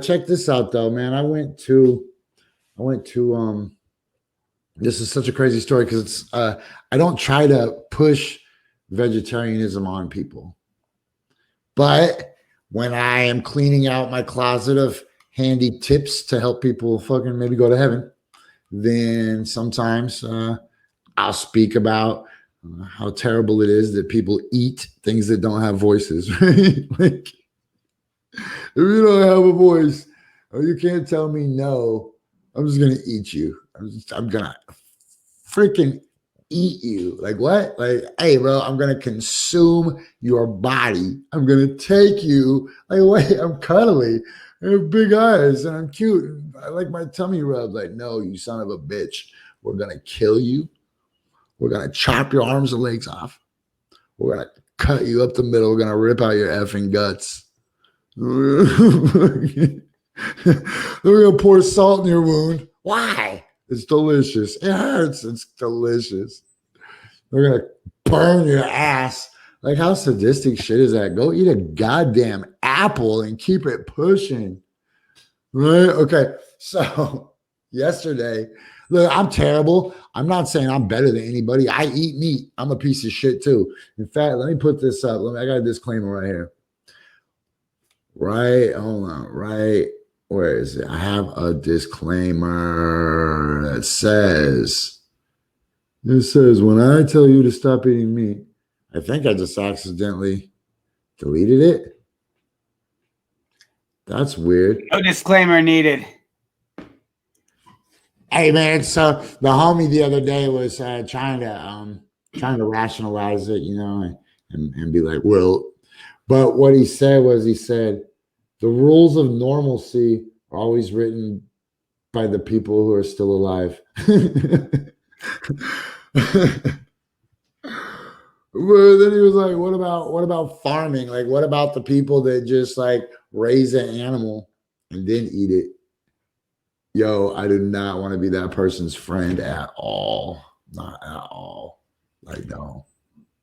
Check this out though, man. I went to this is such a crazy story because it's I don't try to push vegetarianism on people. But when I am cleaning out my closet of handy tips to help people fucking maybe go to heaven, then sometimes I'll speak about how terrible it is that people eat things that don't have voices, right? Like, if you don't have a voice, or you can't tell me no, I'm just gonna eat you. I'm gonna freaking eat you. Like what? Like, hey, bro, I'm gonna consume your body. I'm gonna take you. Like, wait, I'm cuddly. I have big eyes and I'm cute. And I like my tummy rubbed. Like, no, you son of a bitch. We're gonna kill you. We're gonna chop your arms and legs off. We're gonna cut you up the middle. We're gonna rip out your effing guts. We're gonna pour salt in your wound. Why? It's delicious. It hurts. It's delicious. We're gonna burn your ass. Like, how sadistic shit is that? Go eat a goddamn apple and keep it pushing. Right? Okay. So yesterday, look, I'm terrible. I'm not saying I'm better than anybody. I eat meat. I'm a piece of shit too. In fact, let me put this up. I got a disclaimer right here. Right, hold on, right, where is it? I have a disclaimer that says, when I tell you to stop eating meat, I think I just accidentally deleted it. That's weird. No disclaimer needed. Hey man, so the homie the other day was trying to rationalize it, you know, and be like, well, but what he said was, he said, the rules of normalcy are always written by the people who are still alive. But then he was like, what about farming? Like, what about the people that just like raise an animal and then eat it? Yo, I do not want to be that person's friend at all. Not at all. Like, no.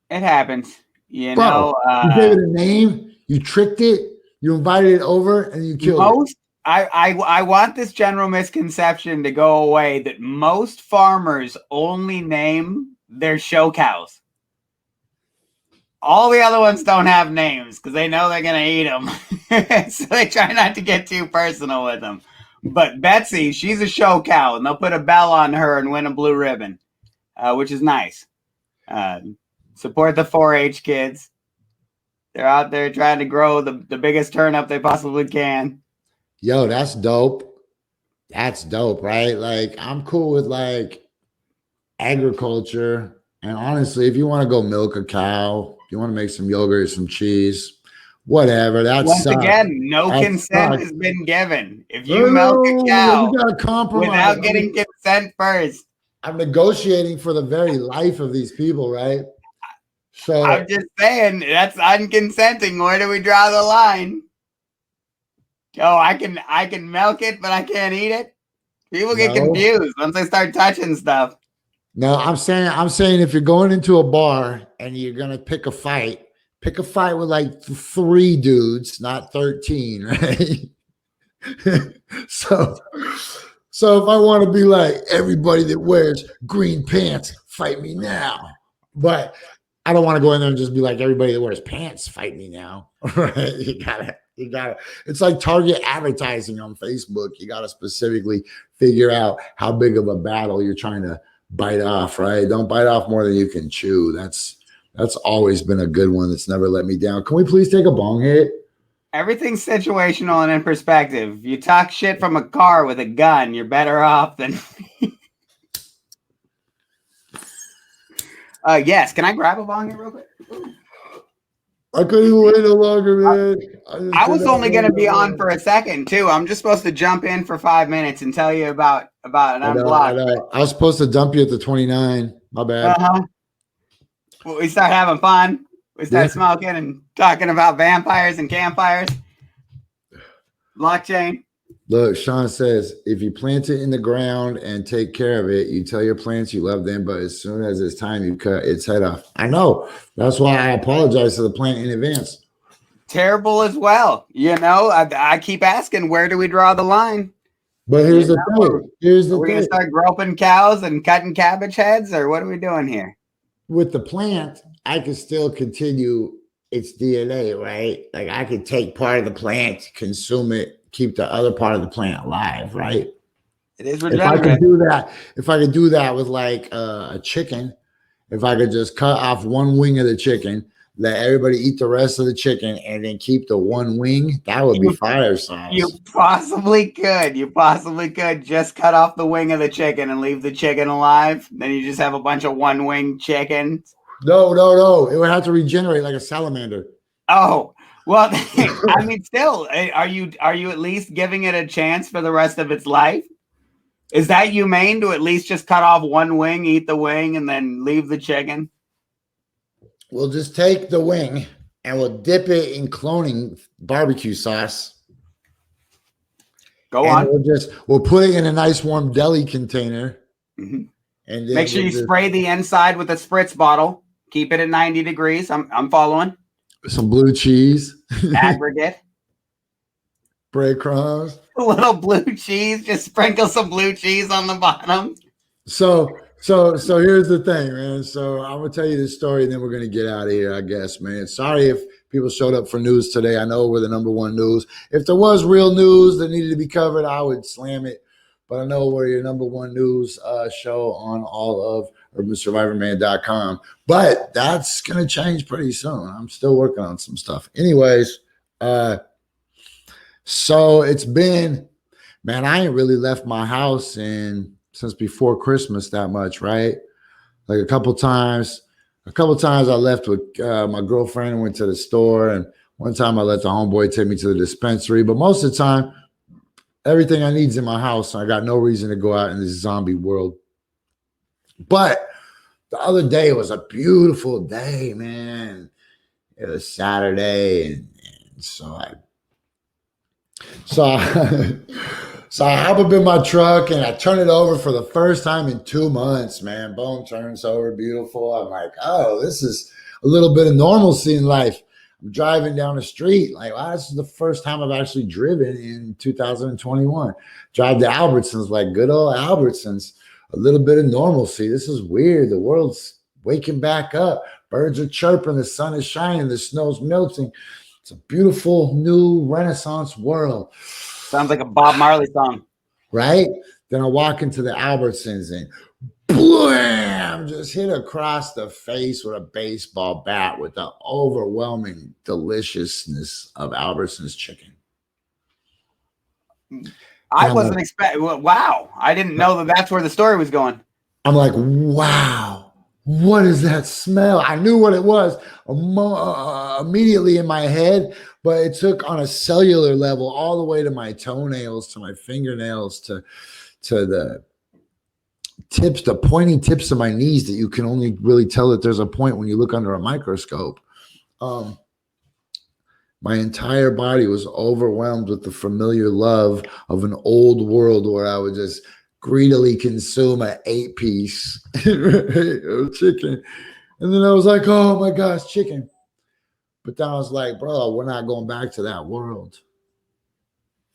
It happens. You Bro, know, you gave it a name, you tricked it, you invited it over, and you killed it. I want this general misconception to go away that most farmers only name their show cows. All the other ones don't have names because they know they're going to eat them. So they try not to get too personal with them. But Betsy, she's a show cow, and they'll put a bell on her and win a blue ribbon, which is nice. Support the 4-H kids. They're out there trying to grow the biggest turnip they possibly can. Yo, that's dope. That's dope, right? Like, I'm cool with like agriculture. And honestly, if you want to go milk a cow, if you want to make some yogurt, some cheese, whatever. Once again, no consent has been given. If you milk a cow without getting consent first. I'm negotiating for the very life of these people, right? So I'm just saying, that's unconsenting. Where do we draw the line? Oh, I can milk it, but I can't eat it. People get confused once they start touching stuff. No, I'm saying if you're going into a bar and you're gonna pick a fight with like 3 dudes, not 13, right? So if I want to be like, everybody that wears green pants, fight me now. But I don't want to go in there and just be like, everybody that wears pants, fight me now. Right? You gotta. It's like target advertising on Facebook. You gotta specifically figure out how big of a battle you're trying to bite off, right? Don't bite off more than you can chew. That's always been a good one that's never let me down. Can we please take a bong hit? Everything's situational and in perspective. If you talk shit from a car with a gun, you're better off than... Yes, can I grab a bong here real quick? I couldn't even wait no longer, man. I was only going to be on for a second, too. I'm just supposed to jump in for 5 minutes and tell you about an unblocked. I was supposed to dump you at the 29. My bad. Well, we start having fun. We start smoking and talking about vampires and campfires. Blockchain. Look, Sean says, if you plant it in the ground and take care of it, you tell your plants you love them, but as soon as it's time, you cut its head off. I know. That's why I apologize to the plant in advance. terrible as well. You know, I keep asking, where do we draw the line? But here's the thing. Here's the Are we thing. gonna start groping cows and cutting cabbage heads, or what are we doing here? With the plant, I can still continue its DNA, right? Like I could take part of the plant, consume it, keep the other part of the plant alive, right? It is If I regenerative. could do that with like a chicken, if I could just cut off one wing of the chicken, let everybody eat the rest of the chicken, and then keep the one wing, that would be fire sauce. You possibly could. You possibly could just cut off the wing of the chicken and leave the chicken alive. Then you just have a bunch of one wing chickens. No. It would have to regenerate like a salamander. Oh, well, I mean, still, are you at least giving it a chance for the rest of its life? Is that humane to at least just cut off one wing, eat the wing, and then leave the chicken? We'll just take the wing and we'll dip it in cloning barbecue sauce. Go on. We'll put it in a nice warm deli container. Mm-hmm. And then make sure you spray the inside with a spritz bottle. Keep it at 90 degrees. I'm following. Some blue cheese. Aggregate. Breadcrumbs. A little blue cheese. Just sprinkle some blue cheese on the bottom. So here's the thing, man. So I'm gonna tell you this story, and then we're gonna get out of here, I guess, man. Sorry if people showed up for news today. I know we're the #1 news. If there was real news that needed to be covered, I would slam it. But I know we're your #1 news show on all of UrbanSurvivorMan.com. But that's gonna change pretty soon. I'm still working on some stuff. Anyways, so it's been, man, I ain't really left my house since before Christmas that much, right? Like a couple times I left with my girlfriend and went to the store, and one time I let the homeboy take me to the dispensary. But most of the time, everything I need's in my house. So I got no reason to go out in this zombie world. But the other day was a beautiful day, man. It was Saturday, and so I hop up in my truck and I turn it over for the first time in 2 months, man. Boom turns over, beautiful. I'm like, oh, this is a little bit of normalcy in life. I'm driving down the street. Like, wow, this is the first time I've actually driven in 2021. Drive to Albertsons, like good old Albertsons. A little bit of normalcy. This is weird. The world's waking back up. Birds are chirping. The sun is shining. The snow's melting. It's a beautiful new Renaissance world. Sounds like a Bob Marley song. Right? Then I walk into the Albertsons and blam, just hit across the face with a baseball bat with the overwhelming deliciousness of Albertsons chicken. I wasn't expecting. Wow. I didn't know that that's where the story was going. I'm like, wow, what is that smell? I knew what it was immediately in my head, but it took on a cellular level all the way to my toenails, to my fingernails, to the tips, the pointing tips of my knees that you can only really tell that there's a point when you look under a microscope. My entire body was overwhelmed with the familiar love of an old world where I would just greedily consume an 8-piece of chicken. And then I was like, oh my gosh, chicken. But then I was like, bro, we're not going back to that world.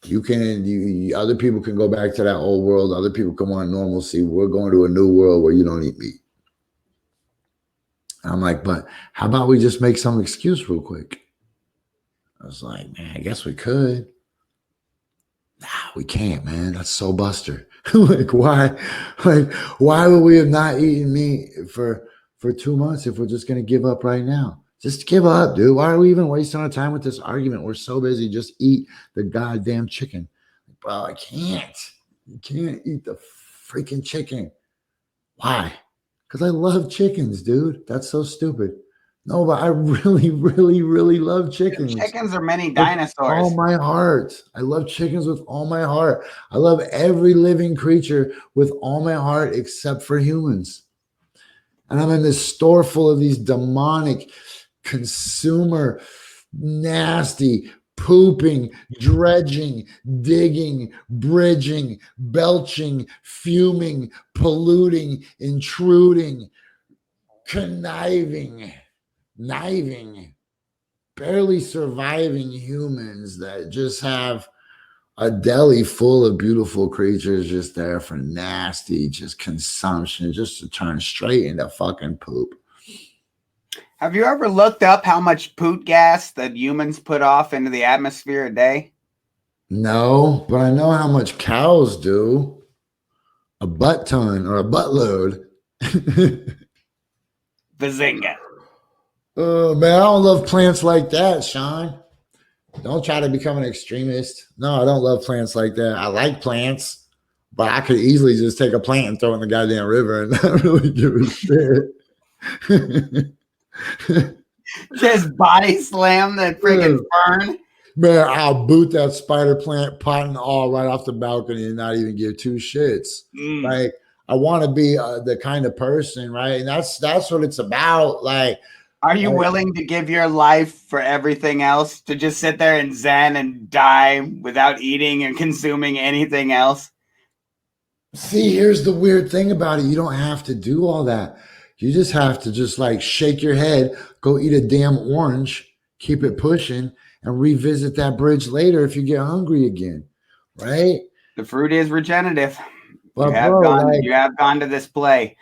Other people can go back to that old world. Other people can want normalcy. We're going to a new world where you don't eat meat. And I'm like, but how about we just make some excuse real quick? I was like, man, I guess we could. Nah, we can't, man. That's so Buster. Like, why? Like, why would we have not eaten meat for 2 months if we're just going to give up right now? Just give up, dude. Why are we even wasting our time with this argument? We're so busy. Just eat the goddamn chicken. Bro, I can't. You can't eat the freaking chicken. Why? Because I love chickens, dude. That's so stupid. No, but I really, really, really love chickens. Chickens are many dinosaurs. With all my heart. I love chickens with all my heart. I love every living creature with all my heart except for humans. And I'm in this store full of these demonic, consumer, nasty, pooping, dredging, digging, bridging, belching, fuming, polluting, intruding, conniving, kniving, barely surviving humans that just have a deli full of beautiful creatures just there for nasty, just consumption, just to turn straight into fucking poop. Have you ever looked up how much poop gas that humans put off into the atmosphere a day? No, but I know how much cows do. A butt ton or a buttload. Bazinga. Oh man, I don't love plants like that, Sean. Don't try to become an extremist. No, I don't love plants like that. I like plants, but I could easily just take a plant and throw it in the goddamn river and not really give a shit. Just body slam that freaking fern. Man, I'll boot that spider plant pot and all right off the balcony and not even give two shits. Like, I want to be the kind of person, right? And that's what it's about. Like, are you willing to give your life for everything else, to just sit there and zen and die without eating and consuming anything else? See, here's the weird thing about it. You don't have to do all that. You just have to just like shake your head, go eat a damn orange, keep it pushing, and revisit that bridge later if you get hungry again, right? The fruit is regenerative. But you have gone to this play.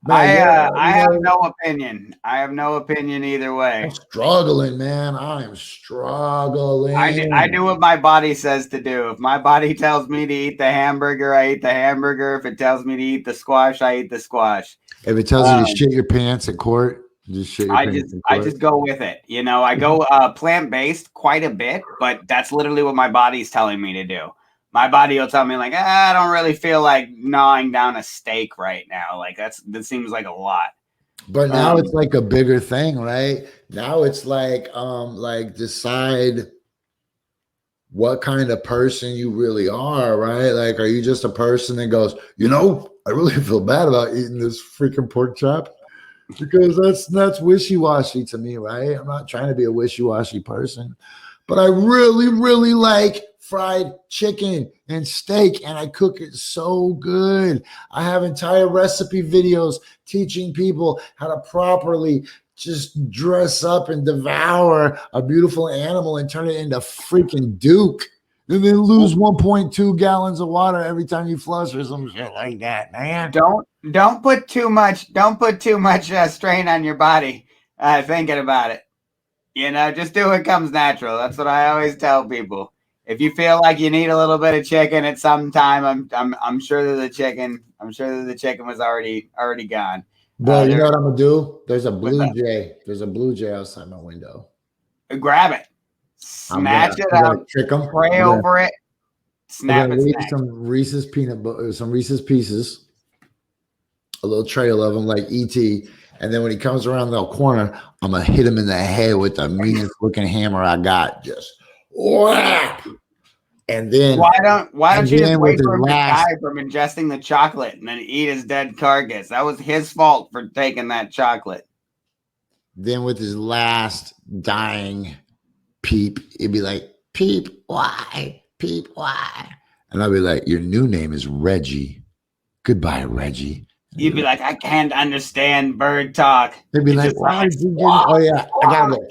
Man, I have no opinion. I have no opinion either way. I'm struggling, man. I am struggling. I do what my body says to do. If my body tells me to eat the hamburger, I eat the hamburger. If it tells me to eat the squash, I eat the squash. If it tells you to shit your pants at court, just shit your pants at court. I just go with it. You know, I go plant-based quite a bit, but that's literally what my body's telling me to do. My body will tell me like, I don't really feel like gnawing down a steak right now. Like that seems like a lot. But now it's like a bigger thing, right? Now it's like decide what kind of person you really are, right? Like, are you just a person that goes, you know, I really feel bad about eating this freaking pork chop? Because that's wishy-washy to me, right? I'm not trying to be a wishy-washy person, but I really, really like fried chicken and steak, and I cook it so good. I have entire recipe videos teaching people how to properly just dress up and devour a beautiful animal and turn it into freaking Duke, and then lose 1.2 gallons of water every time you flush or some shit like that, man. Don't put too much strain on your body thinking about it. You know, just do what comes natural. That's what I always tell people. If you feel like you need a little bit of chicken at some time, I'm sure that the chicken was already gone. But you know what I'm gonna do? There's a blue jay. There's a blue jay outside my window. Grab it, snatch it up, pray over it, snap it. Leave some Reese's peanut butter, some Reese's Pieces, a little trail of them like ET. And then when he comes around the corner, I'm gonna hit him in the head with the meanest looking hammer I got. Just whap. And then why don't you just wait for him to die from ingesting the chocolate and then eat his dead carcass? That was his fault for taking that chocolate. Then with his last dying peep, he'd be like, "Peep, why? Peep, why?" And I'd be like, "Your new name is Reggie. Goodbye, Reggie." You'd be like, "I can't understand bird talk." They'd be like, "Why did you get it?" Oh yeah, I gotta go.